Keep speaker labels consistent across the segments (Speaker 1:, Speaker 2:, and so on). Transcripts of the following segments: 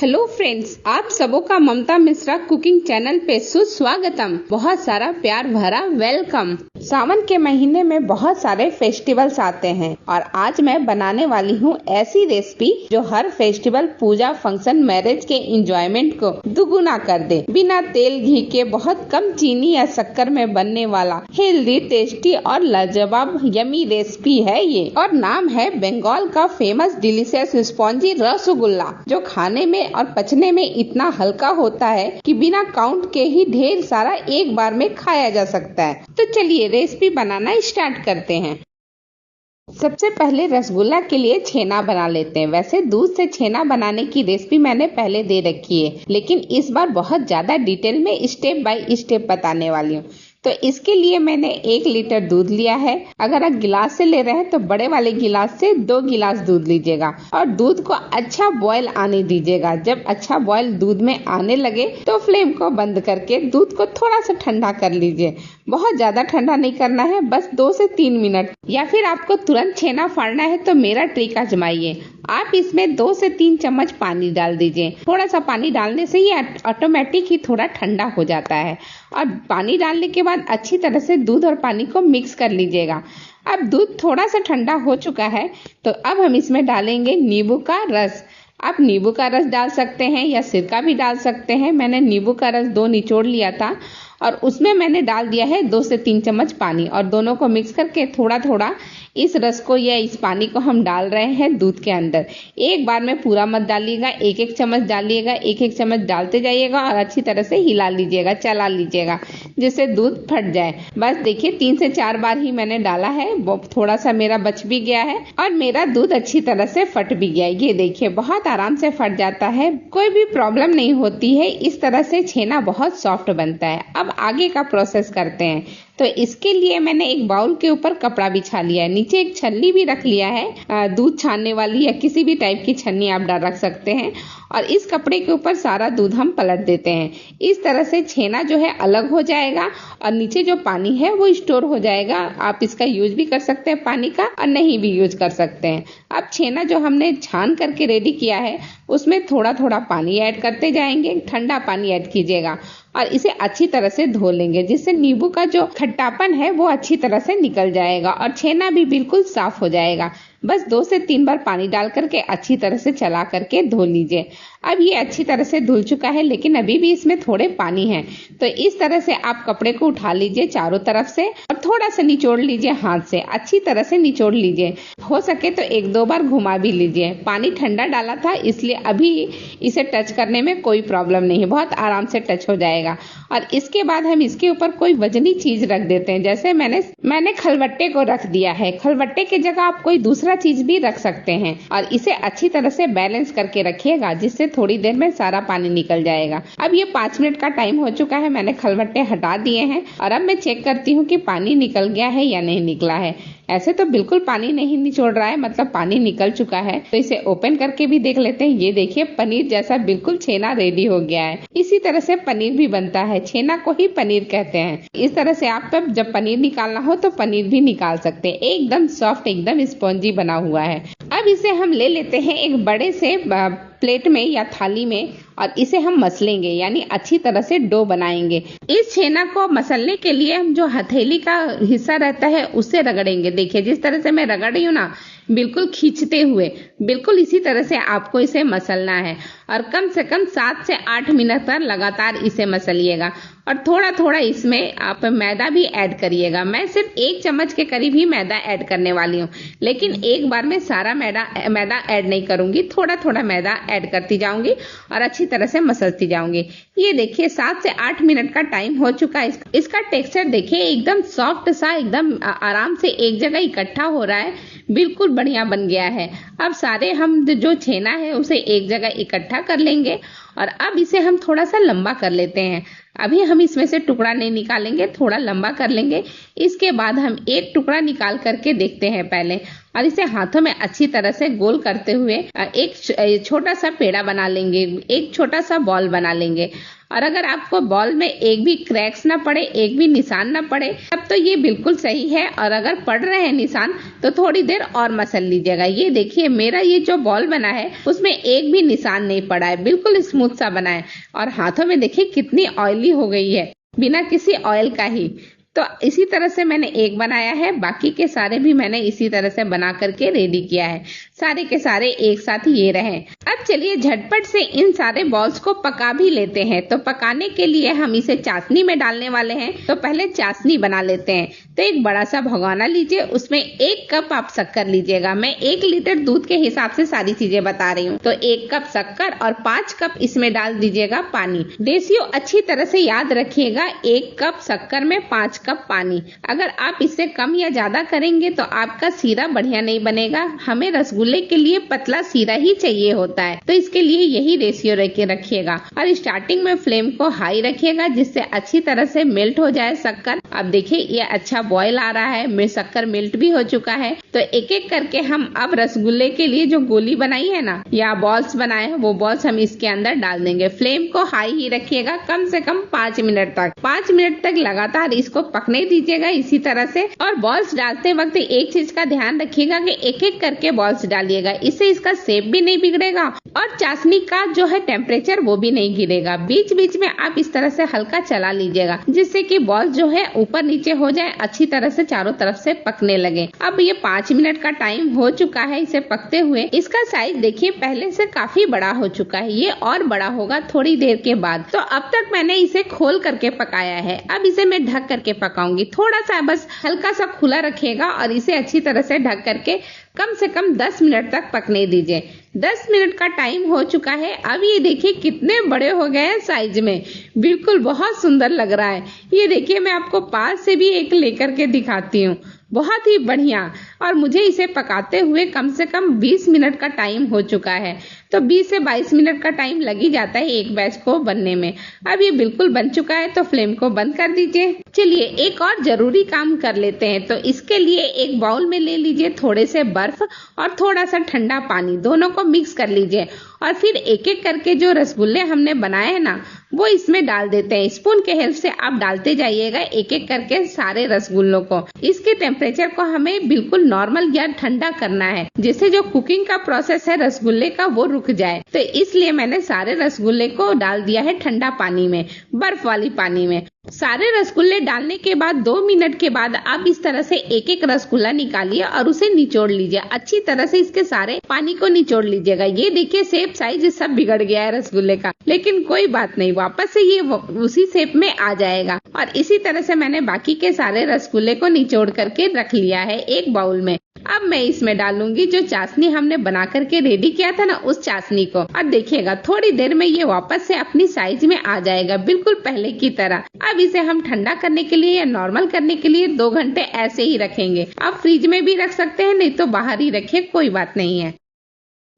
Speaker 1: Hello friends, आप सबों का ममता मिश्रा कुकिंग चैनल पे सुस्वागतम। बहुत सारा प्यार भरा वेलकम। सावन के महीने में बहुत सारे फेस्टिवल्स आते हैं और आज मैं बनाने वाली हूँ ऐसी रेसिपी जो हर फेस्टिवल, पूजा, फंक्शन, मैरिज के एंजॉयमेंट को दुगुना कर दे। बिना तेल घी के बहुत कम चीनी या शक्कर में बनने वाला हेल्दी, टेस्टी और लाजवाब यमी रेसिपी है ये, और नाम है बंगाल का फेमस डिलीशियस स्पॉन्जी रसगुल्ला, जो खाने में और पचने में इतना हल्का होता है कि बिना काउंट के ही ढेर सारा एक बार में खाया जा सकता है। तो चलिए रेसिपी बनाना स्टार्ट करते हैं। सबसे पहले रसगुल्ला के लिए छेना बना लेते हैं। वैसे दूध से छेना बनाने की रेसिपी मैंने पहले दे रखी है, लेकिन इस बार बहुत ज्यादा डिटेल में स्टेप बाय स्टेप बताने वाली हूँ। तो इसके लिए मैंने 1 लीटर दूध लिया है। अगर आप गिलास से ले रहे हैं तो बड़े वाले गिलास से 2 गिलास दूध लीजिएगा और दूध को अच्छा बॉयल आने दीजिएगा। जब अच्छा बॉयल दूध में आने लगे तो फ्लेम को बंद करके दूध को थोड़ा सा ठंडा कर लीजिए। बहुत ज्यादा ठंडा नहीं करना है, बस 2 से 3 मिनट। या फिर आपको तुरंत छेना फाड़ना है तो मेरा ट्रिक आजमाइए। आप इसमें 2 से 3 चम्मच पानी डाल दीजिए। थोड़ा सा पानी डालने से ही ऑटोमेटिक ही थोड़ा ठंडा हो जाता है। और पानी डालने के बाद अच्छी तरह से दूध और पानी को मिक्स कर लीजिएगा। अब दूध थोड़ा सा ठंडा हो चुका है तो अब हम इसमें डालेंगे नींबू का रस। आप नींबू का रस डाल सकते हैं या सिरका भी डाल सकते हैं। मैंने नींबू का रस 2 निचोड़ लिया था और उसमें मैंने डाल दिया है 2 से 3 चम्मच पानी, और दोनों को मिक्स करके थोड़ा थोड़ा इस रस को या इस पानी को हम डाल रहे हैं दूध के अंदर। एक बार में पूरा मत डालिएगा, 1-1 चम्मच डालिएगा। 1-1 चम्मच डालते जाइएगा और अच्छी तरह से हिला लीजिएगा, चला लीजिएगा, जिससे दूध फट जाए। बस देखिए 3 से 4 बार ही मैंने डाला है। थोड़ा सा मेरा बच भी गया है और मेरा दूध अच्छी तरह से फट भी गया है। ये देखिए बहुत आराम से फट जाता है, कोई भी प्रॉब्लम नहीं होती है। इस तरह से छेना बहुत सॉफ्ट बनता है। अब आगे का प्रोसेस करते हैं। तो इसके लिए मैंने एक बाउल के ऊपर कपड़ा बिछा लिया है, नीचे एक छन्नी भी रख लिया है। दूध छानने वाली या किसी भी टाइप की छन्नी आप रख सकते हैं, और इस कपड़े के ऊपर सारा दूध हम पलट देते हैं। इस तरह से छेना जो है अलग हो जाएगा और नीचे जो पानी है वो स्टोर हो जाएगा। आप इसका यूज भी कर सकते हैं पानी का, और नहीं भी यूज कर सकते हैं। अब छेना जो हमने छान करके रेडी किया है उसमें थोड़ा थोड़ा पानी ऐड करते जाएंगे। ठंडा पानी ऐड कीजिएगा और इसे अच्छी तरह से धो लेंगे, जिससे नींबू का जो खट्टापन है वो अच्छी तरह से निकल जाएगा और छेना भी बिल्कुल साफ हो जाएगा। बस 2 से 3 बार पानी डाल करके अच्छी तरह से चला करके धो लीजिए। अब ये अच्छी तरह से धुल चुका है, लेकिन अभी भी इसमें थोड़े पानी है। तो इस तरह से आप कपड़े को उठा लीजिए चारों तरफ से और थोड़ा सा निचोड़ लीजिए हाथ से। अच्छी तरह से निचोड़ लीजिए, हो सके तो 1-2 बार घुमा भी लीजिए। पानी ठंडा डाला था इसलिए अभी इसे टच करने में कोई प्रॉब्लम नहीं है, बहुत आराम से टच हो जाएगा। और इसके बाद हम इसके ऊपर कोई वजनी चीज रख देते हैं। जैसे मैंने खलबट्टे को रख दिया है। खलबट्टे की जगह आप कोई दूसरा चीज भी रख सकते हैं और इसे अच्छी तरह से बैलेंस करके रखिएगा, जिससे थोड़ी देर में सारा पानी निकल जाएगा। अब ये 5 मिनट का टाइम हो चुका है, मैंने खलबट्टे हटा दिए हैं और अब मैं चेक करती हूँ कि पानी निकल गया है या नहीं निकला है। ऐसे तो बिल्कुल पानी नहीं निचोड़ रहा है, मतलब पानी निकल चुका है। तो इसे ओपन करके भी देख लेते हैं। ये देखिए पनीर जैसा बिल्कुल छेना रेडी हो गया है। इसी तरह से पनीर भी बनता है, छेना को ही पनीर कहते हैं। इस तरह से आप जब पनीर निकालना हो तो पनीर भी निकाल सकते हैं। एकदम सॉफ्ट, एकदम स्पॉन्जी बना हुआ है। अब इसे हम ले लेते हैं एक बड़े से प्लेट में या थाली में और इसे हम मसलेंगे, यानी अच्छी तरह से डो बनाएंगे। इस छेना को मसलने के लिए हम जो हथेली का हिस्सा रहता है उससे रगड़ेंगे। देखिए जिस तरह से मैं रगड़ रही हूँ ना, बिल्कुल खींचते हुए, बिल्कुल इसी तरह से आपको इसे मसलना है। और कम से कम 7 से 8 मिनट तक लगातार इसे मसलिएगा। और थोड़ा थोड़ा इसमें आप मैदा भी ऐड करिएगा। मैं सिर्फ 1 चम्मच के करीब ही मैदा ऐड करने वाली हूँ, लेकिन एक बार में सारा मैदा ऐड नहीं करूंगी। थोड़ा थोड़ा मैदा ऐड करती जाऊंगी और अच्छी तरह से मसलती जाऊंगी। ये देखिए 7 से 8 मिनट का टाइम हो चुका है। इसका टेक्सचर देखिए एकदम सॉफ्ट सा, एकदम आराम से एक जगह इकट्ठा हो रहा है, बिल्कुल बढ़िया बन गया है। अब सारे हम जो छेना है उसे एक जगह इकट्ठा कर लेंगे और अब इसे हम थोड़ा सा लंबा कर लेते हैं। अभी हम इसमें से टुकड़ा नहीं निकालेंगे, थोड़ा लंबा कर लेंगे। इसके बाद हम एक टुकड़ा निकाल करके देखते हैं पहले, और इसे हाथों में अच्छी तरह से गोल करते हुए एक छोटा सा पेड़ा बना लेंगे, एक छोटा सा बॉल बना लेंगे। और अगर आपको बॉल में एक भी क्रैक्स ना पड़े, एक भी निशान ना पड़े, तब तो ये बिल्कुल सही है। और अगर पड़ रहे हैं निशान तो थोड़ी देर और मसल लीजिएगा। ये देखिए मेरा ये जो बॉल बना है उसमें एक भी निशान नहीं पड़ा है, बिल्कुल स्मूथ सा बना है। और हाथों में देखिए कितनी ऑयली हो गई है बिना किसी ऑयल का ही। तो इसी तरह से मैंने एक बनाया है, बाकी के सारे भी मैंने इसी तरह से बना करके रेडी किया है। सारे के सारे एक साथ ये रहे। अब चलिए झटपट से इन सारे बॉल्स को पका भी लेते हैं। तो पकाने के लिए हम इसे चाशनी में डालने वाले हैं। तो पहले चाशनी बना लेते हैं। तो एक बड़ा सा भगोना लीजिए, उसमें 1 कप आप शक्कर लीजिएगा। मैं 1 लीटर दूध के हिसाब से सारी चीजें बता रही हूँ। तो 1 कप शक्कर और 5 कप इसमें डाल दीजिएगा पानी। रेशियो अच्छी तरह से याद रखिएगा, 1 कप शक्कर में 5 कप पानी। अगर आप इससे कम या ज्यादा करेंगे तो आपका सीरा बढ़िया नहीं बनेगा। हमें रसगुल्ले के लिए पतला सीरा ही चाहिए होता है, तो इसके लिए यही रेशियो रखिएगा। और स्टार्टिंग में फ्लेम को हाई रखिएगा, जिससे अच्छी तरह से मेल्ट हो जाए शक्कर। अब देखिए ये अच्छा बॉयल आ रहा है, शक्कर मेल्ट भी हो चुका है। तो एक एक करके हम अब रसगुल्ले के लिए जो गोली बनाई है ना, या बॉल्स बनाए हैं, वो बॉल्स हम इसके अंदर डाल देंगे। फ्लेम को हाई ही रखिएगा, कम से कम 5 मिनट तक। 5 मिनट तक लगातार इसको पकने दीजिएगा इसी तरह से। और बॉल्स डालते वक्त एक चीज का ध्यान रखिएगा कि एक एक करके बॉल्स डालिएगा, इससे इसका शेप भी नहीं बिगड़ेगा और चाशनी का जो है टेम्परेचर वो भी नहीं गिरेगा। बीच बीच में आप इस तरह से हल्का चला लीजिएगा, जिससे कि बॉल्स जो है ऊपर नीचे हो जाए, अच्छी तरह से चारों तरफ से पकने लगे। अब ये 5 मिनट का टाइम हो चुका है इसे पकते हुए। इसका साइज देखिए पहले से काफी बड़ा हो चुका है, ये और बड़ा होगा थोड़ी देर के बाद। तो अब तक मैंने इसे खोल करके पकाया है, अब इसे मैं ढक करके पकाऊंगी। थोड़ा सा बस हल्का सा खुला रखिएगा और इसे अच्छी तरह से ढक करके कम से कम 10 मिनट तक पकने दीजिए। 10 मिनट का टाइम हो चुका है। अब ये देखिए कितने बड़े हो गए हैं साइज में, बिल्कुल बहुत सुंदर लग रहा है। ये देखिए मैं आपको पास से भी एक लेकर के दिखाती हूँ, बहुत ही बढ़िया। और मुझे इसे पकाते हुए कम से कम 20 मिनट का टाइम हो चुका है। तो 20 से 22 मिनट का टाइम लग ही जाता है एक बैच को बनने में। अब ये बिल्कुल बन चुका है, तो फ्लेम को बंद कर दीजिए। चलिए एक और जरूरी काम कर लेते हैं। तो इसके लिए एक बाउल में ले लीजिए थोड़े से बर्फ और थोड़ा सा ठंडा पानी, दोनों को मिक्स कर लीजिए। और फिर एक एक करके जो रसगुल्ले हमने बनाए हैं ना, वो इसमें डाल देते हैं। स्पून के हेल्प से आप डालते जाइएगा एक एक करके सारे रसगुल्लों को। इसके टेम्परेचर को हमें बिल्कुल नॉर्मल या ठंडा करना है, जिससे जो कुकिंग का प्रोसेस है रसगुल्ले का वो रुक जाए। तो इसलिए मैंने सारे रसगुल्ले को डाल दिया है ठंडा पानी में, बर्फ वाली पानी में। सारे रसगुल्ले डालने के बाद 2 मिनट के बाद आप इस तरह से एक एक रसगुल्ला निकालिए और उसे निचोड़ लीजिए। अच्छी तरह से इसके सारे पानी को निचोड़ लीजिएगा। ये देखिए शेप साइज सब बिगड़ गया है रसगुल्ले का, लेकिन कोई बात नहीं, वापस से ये उसी शेप में आ जाएगा। और इसी तरह से मैंने बाकी के सारे रसगुल्ले को निचोड़ करके रख लिया है एक बाउल में। अब मैं इसमें डालूंगी जो चाशनी हमने बना करके रेडी किया था ना, उस चाशनी को। और देखिएगा थोड़ी देर में ये वापस से अपनी साइज में आ जाएगा, बिल्कुल पहले की तरह। अब इसे हम ठंडा करने के लिए या नॉर्मल करने के लिए 2 घंटे ऐसे ही रखेंगे। आप फ्रिज में भी रख सकते हैं, नहीं तो बाहर ही रखिए, कोई बात नहीं है।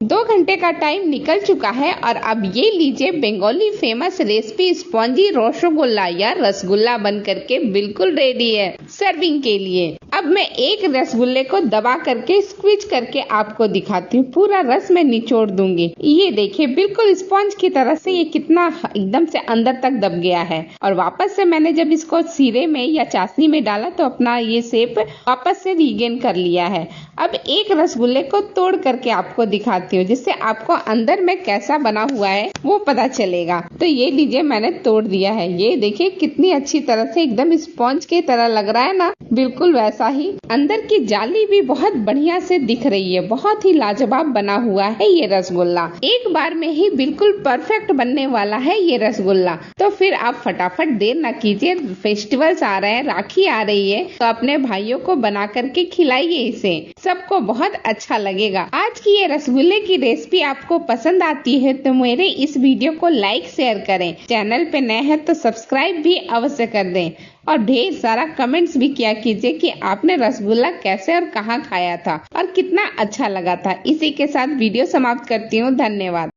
Speaker 1: 2 घंटे का टाइम निकल चुका है और अब ये लीजिए Bengali famous recipe spongy rasgulla या रसगुल्ला बन करके बिल्कुल रेडी है सर्विंग के लिए। अब मैं एक रसगुल्ले को दबा करके स्क्वीज करके आपको दिखाती हूँ, पूरा रस मैं निचोड़ दूंगी। ये देखिए बिल्कुल स्पॉन्ज की तरह से ये कितना एकदम से अंदर तक दब गया है। और वापस से मैंने जब इसको सीरे में या चाशनी में डाला तो अपना ये शेप वापस से रीगेन कर लिया है। अब एक रसगुल्ले को तोड़ करके आपको दिखाती हूँ, जिससे आपको अंदर में कैसा बना हुआ है वो पता चलेगा। तो ये लीजिए मैंने तोड़ दिया है। ये देखिए कितनी अच्छी तरह से एकदम स्पॉन्ज की तरह लग रहा है ना, बिल्कुल वैसा ही। अंदर की जाली भी बहुत बढ़िया से दिख रही है, बहुत ही लाजवाब बना हुआ है ये रसगुल्ला। एक बार में ही बिल्कुल परफेक्ट बनने वाला है ये रसगुल्ला। तो फिर आप फटाफट देर न कीजिए, फेस्टिवल्स आ रहे हैं, राखी आ रही है, तो अपने भाइयों को बना करके खिलाइए इसे, सबको बहुत अच्छा लगेगा। आज की ये रसगुल्ले की रेसिपी आपको पसंद आती है तो मेरे इस वीडियो को लाइक शेयर करें। चैनल पे नए हैं तो सब्सक्राइब भी अवश्य कर दें और ढेर सारा कमेंट्स भी किया कीजिए कि आपने रसगुल्ला कैसे और कहाँ खाया था और कितना अच्छा लगा था। इसी के साथ वीडियो समाप्त करती हूँ। धन्यवाद।